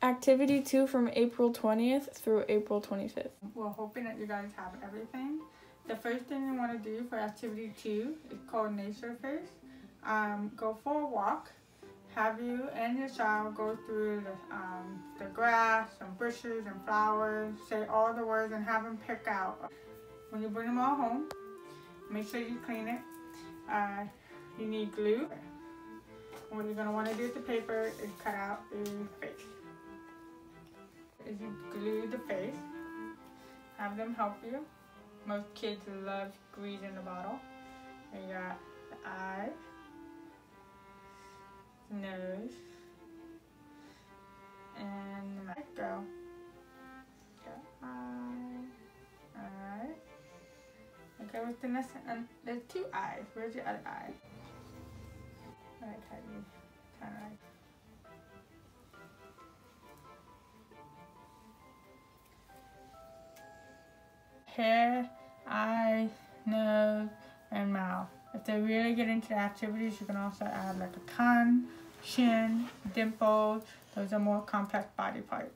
Activity 2 from April 20th through April 25th. We're hoping that you guys have everything. The first thing you want to do for activity 2 is called nature face. Go for a walk. Have you and your child go through the grass and bushes and flowers. Say all the words and have them pick out. When you bring them all home, make sure you clean it. You need glue. What you're going to want to do with the paper is cut out the face. Is you glue the face. Have them help you. Most kids love squeezing the bottle. You got the eye, the nose, and the mouth. Go. Got eye. Okay, what's the next one? There's 2 eyes. Where's your other eye? Alright, how do you turn right? Hair, eyes, nose, and mouth. If they really get into the activities, you can also add like a tongue, chin, dimples. Those are more complex body parts.